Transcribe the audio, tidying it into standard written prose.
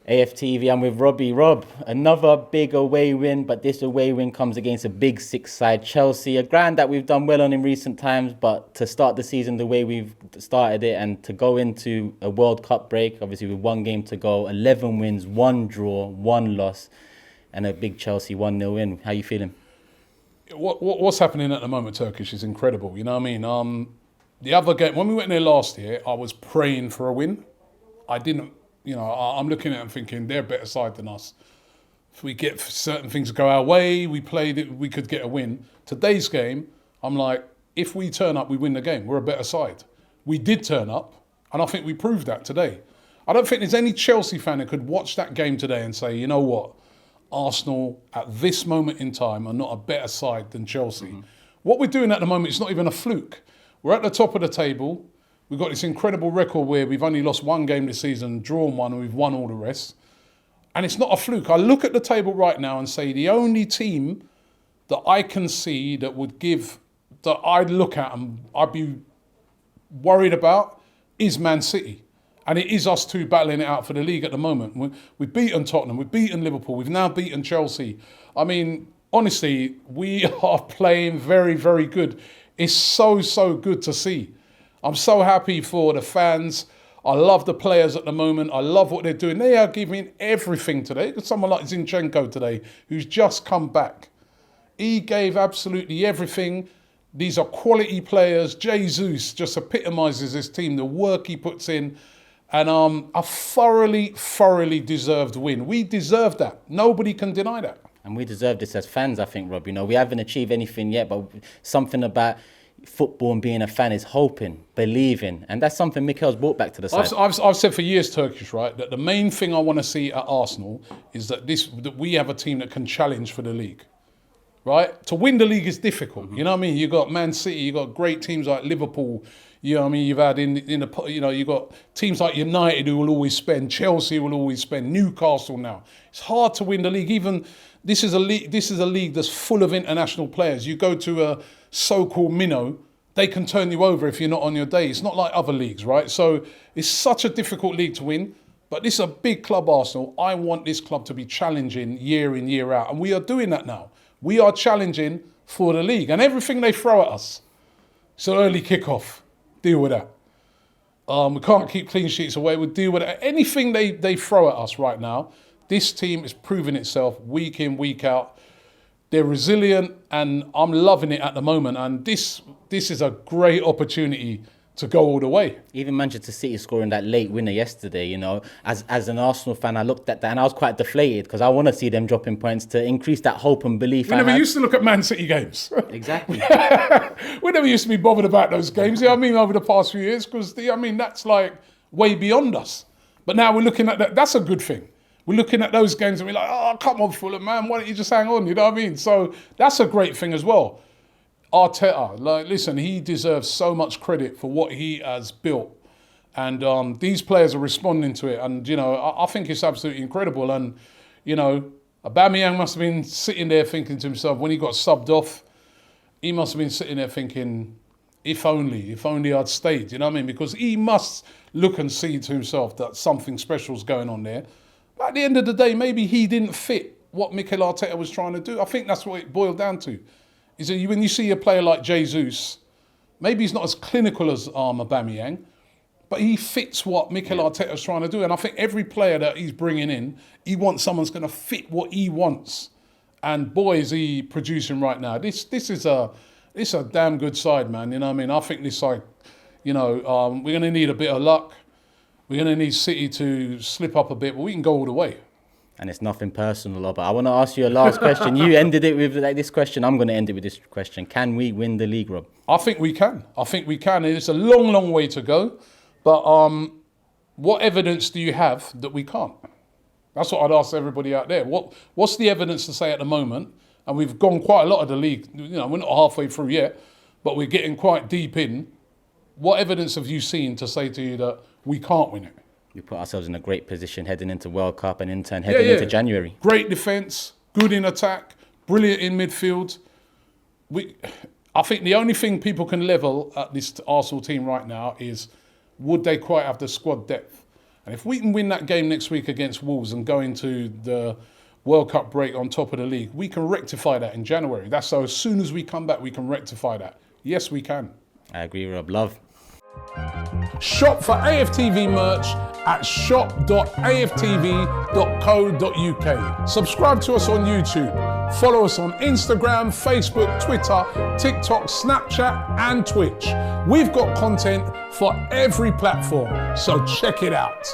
AFTV, I'm with Robbie. Rob, another big away win, but this away win comes against a big six side Chelsea, a ground that we've done well on in recent times, but to start the season the way we've started it and to go into a World Cup break, obviously with one game to go, 11 wins, one draw, one loss, and a big Chelsea 1-0 win. How you feeling? What's happening at the moment, Turkish, is incredible. You know what I mean? The other game, when we went there last year, I was praying for a win. I didn't, I'm looking at them thinking they're a better side than us. If we get certain things to go our way, we could get a win. Today's game, I'm like, if we turn up, we win the game. We're a better side. We did turn up, and I think we proved that today. I don't think there's any Chelsea fan that could watch that game today and say, you know what? Arsenal, at this moment in time, are not a better side than Chelsea. Mm-hmm. What we're doing at the moment is not even a fluke. We're at the top of the table. We've got this incredible record where we've only lost one game this season, drawn one, and we've won all the rest. And it's not a fluke. I look at the table right now and say the only team that I can see that I'd look at and I'd be worried about is Man City. And it is us two battling it out for the league at the moment. We've beaten Tottenham, we've beaten Liverpool, we've now beaten Chelsea. I mean, honestly, we are playing very, very good. It's so good to see. I'm so happy for the fans. I love the players at the moment. I love what they're doing. They are giving everything today. Someone like Zinchenko today, who's just come back. He gave absolutely everything. These are quality players. Jesus just epitomises this team, the work he puts in. And a thoroughly deserved win. We deserve that. Nobody can deny that. And we deserve this as fans, I think, Rob. We haven't achieved anything yet, but something about football and being a fan is hoping, believing. And that's something Mikel's brought back to the side. I've said for years, Turkish, right, that the main thing I want to see at Arsenal is that we have a team that can challenge for the league. Right? To win the league is difficult. Mm-hmm. You know what I mean? You've got Man City, you've got great teams like Liverpool. You know what I mean? You've had you've got teams like United who will always spend, Chelsea will always spend, Newcastle now. It's hard to win the league. Even this is a league that's full of international players. You go to a so-called minnow, they can turn you over if you're not on your day. It's not like other leagues, right? So it's such a difficult league to win. But this is a big club, Arsenal. I want this club to be challenging year in, year out. And we are doing that now. We are challenging for the league. And everything they throw at us, it's an early kickoff. Deal with that. We can't keep clean sheets away. We'll deal with it. Anything they throw at us right now, this team is proving itself week in, week out. They're resilient, and I'm loving it at the moment. And this is a great opportunity to go all the way. Even Manchester City scoring that late winner yesterday, as an Arsenal fan, I looked at that and I was quite deflated because I want to see them dropping points to increase that hope and belief. We never used to look at Man City games. Exactly. We never used to be bothered about those games. Over the past few years, because that's like way beyond us. But now we're looking at that. That's a good thing. We're looking at those games and we're like, oh, come on, Fulham, man. Why don't you just hang on? You know what I mean? So that's a great thing as well. Arteta, listen, he deserves so much credit for what he has built. And these players are responding to it. And, I think it's absolutely incredible. And, Aubameyang must have been sitting there thinking to himself, when he got subbed off, he must have been sitting there thinking, if only I'd stayed, you know what I mean? Because he must look and see to himself that something special's going on there. But at the end of the day, maybe he didn't fit what Mikel Arteta was trying to do. I think that's what it boiled down to. Is that when you see a player like Jesus, maybe he's not as clinical as Aubameyang, but he fits what Mikel Arteta is trying to do. And I think every player that he's bringing in, he wants someone's going to fit what he wants. And boy, is he producing right now. This is a damn good side, man. You know what I mean? I think this side, we're going to need a bit of luck. We're going to need City to slip up a bit, but we can go all the way. And it's nothing personal, but I want to ask you a last question. You ended it with this question. I'm going to end it with this question. Can we win the league, Rob? I think we can. It's a long way to go. But what evidence do you have that we can't? That's what I'd ask everybody out there. What's the evidence to say at the moment? And we've gone quite a lot of the league. We're not halfway through yet, but we're getting quite deep in. What evidence have you seen to say to you that we can't win it? We put ourselves in a great position heading into World Cup and in turn heading into January. Great defence, good in attack, brilliant in midfield. I think the only thing people can level at this Arsenal team right now is, would they quite have the squad depth? And if we can win that game next week against Wolves and go into the World Cup break on top of the league, we can rectify that in January. That's so as soon as we come back, we can rectify that. Yes, we can. I agree, Rob. Love. Shop for AFTV merch at shop.aftv.co.uk. Subscribe to us on YouTube. Follow us on Instagram, Facebook, Twitter, TikTok, Snapchat, and Twitch. We've got content for every platform, so check it out.